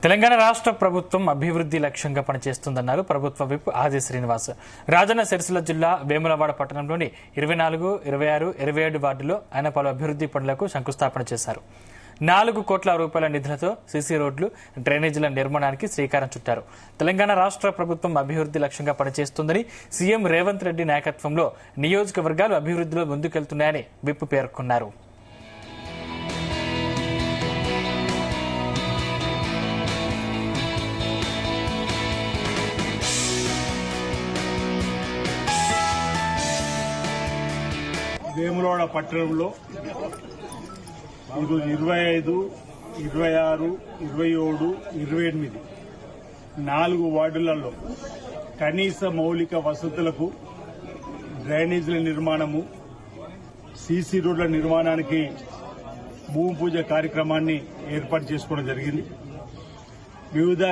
తెలంగాణ రాష్ట్ర ప్రభుత్వం అభివృద్ధి లక్ష్యంగా పనిచేస్తుందన్నారు ప్రభుత్వ విప్ ఆది శ్రీనివాస్. రాజన్న సిరిసిల్ల జిల్లా వేములవాడ పట్టణంలోని 24, 26, 27 వార్డులో ఆయన పలు అభివృద్ధి పనులకు శంకుస్థాపన చేశారు. 4 కోట్ల రూపాయల నిధులతో సీసీ రోడ్లు, డ్రైనేజీల నిర్మాణానికి శ్రీకారం చుట్టారు. తెలంగాణ రాష్ట్ర ప్రభుత్వం అభివృద్ధి లక్ష్యంగా పనిచేస్తుందని సీఎం రేవంత్ రెడ్డి నాయకత్వంలో నియోజకవర్గాలు అభివృద్ధిలో ముందుకెళ్తున్నాయని విప్ పేర్కొన్నారు. వేములవాడ పట్టణంలో ఈరోజు 25, 26, 27, 28 4 వార్డులలో కనీస మౌలిక వసతులకు డ్రైనేజీల నిర్మాణము, సీసీ రోడ్ల నిర్మాణానికి భూమి పూజ కార్యక్రమాన్ని ఏర్పాటు చేసుకోవడం జరిగింది. వివిధ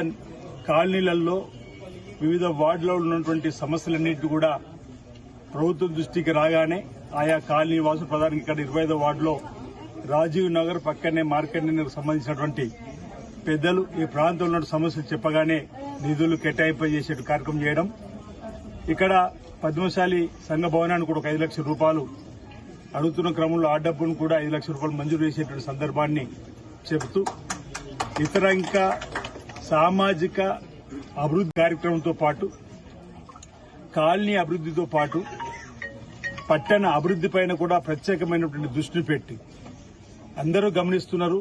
కాలనీలలో వివిధ వార్డులలో ఉన్నటువంటి సమస్యలన్నింటినీ కూడా ప్రభుత్వం దృష్టికి రాగానే ఆయా కాలనీ వాసులు ప్రధానంగా ఇక్కడ 25వ వార్డులో రాజీవ్ నగర్ పక్కనే మార్కెట్ సంబంధించినటువంటి పెద్దలు ఈ ప్రాంతంలో ఉన్న సమస్యలు చెప్పగానే నిధులు కేటాయింపు చేసే కార్యక్రమం చేయడం, ఇక్కడ పద్మశాలి సంఘ భవనానికి కూడా 5 లక్షల రూపాయలు అడుగుతున్న క్రమంలో ఆ డబ్బును కూడా 5 లక్షల రూపాయలు మంజూరు చేసేటువంటి సందర్భాన్ని చెబుతూ ఇతర ఇంకా సామాజిక అభివృద్ధి కార్యక్రమంతో పాటు కాలనీ అభివృద్దితో పాటు పట్టణ అభివృద్ది పైన కూడా ప్రత్యేకమైనటువంటి దృష్టిని పెట్టి అందరూ గమనిస్తున్నారు.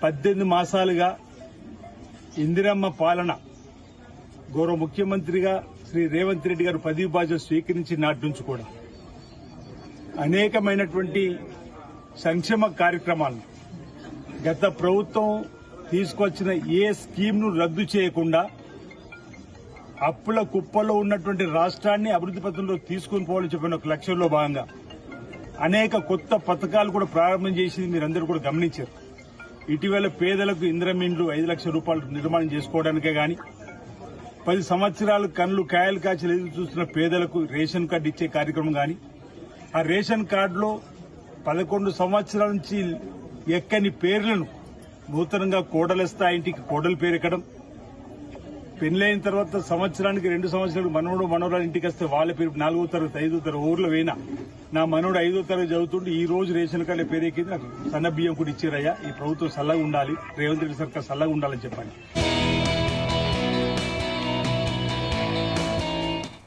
18 మాసాలుగా ఇందిరమ్మ పాలన గౌరవ ముఖ్యమంత్రిగా శ్రీ రేవంత్ రెడ్డి గారు పదవి బాధ్యత స్వీకరించి నాటి నుంచి కూడా అనేకమైనటువంటి సంక్షేమ కార్యక్రమాలను గత ప్రభుత్వం తీసుకొచ్చిన ఏ స్కీమ్ను రద్దు చేయకుండా అప్పుల కుప్పలో ఉన్నటువంటి రాష్ట్రాన్ని అభివృద్ది పథంలో తీసుకుని పోవాలని చెప్పిన ఒక లక్ష్యంలో భాగంగా అనేక కొత్త పథకాలు కూడా ప్రారంభం చేసింది మీరందరూ కూడా గమనించారు. ఇటీవల పేదలకు ఇందిరమిండ్లు 5 లక్షల రూపాయలు నిర్మాణం చేసుకోవడానికే గాని 10 సంవత్సరాలు కళ్ళు కాయలు కాచి ఎదురు చూస్తున్న పేదలకు రేషన్ కార్డు ఇచ్చే కార్యక్రమం గాని, ఆ రేషన్ కార్డులో 11 సంవత్సరాల నుంచి ఎక్కని పేర్లను నూతనంగా కోడలు స్థాయి ఇంటికి కోడలు పేరు ఎక్కడం, పెళ్లైన తర్వాత సంవత్సరానికి 2 సంవత్సరాలు మనవడు మనవరాలు ఇంటికి వస్తే వాళ్ళ పేరు 4వ తరగతి 5వ తరగతి ఊర్లో పోయినా నా మనవడు 5వ తరగతి చదువుతుంటే ఈ రోజు రేషన్ కార్డు పేరు ఎక్కింది, నాకు సన్న బియ్యం కూడా ఇచ్చారయ్యా, ఈ ప్రభుత్వం చల్లగా ఉండాలి, రేవంత్ రెడ్డి సర్కార్ చల్లగా ఉండాలని చెప్పండి.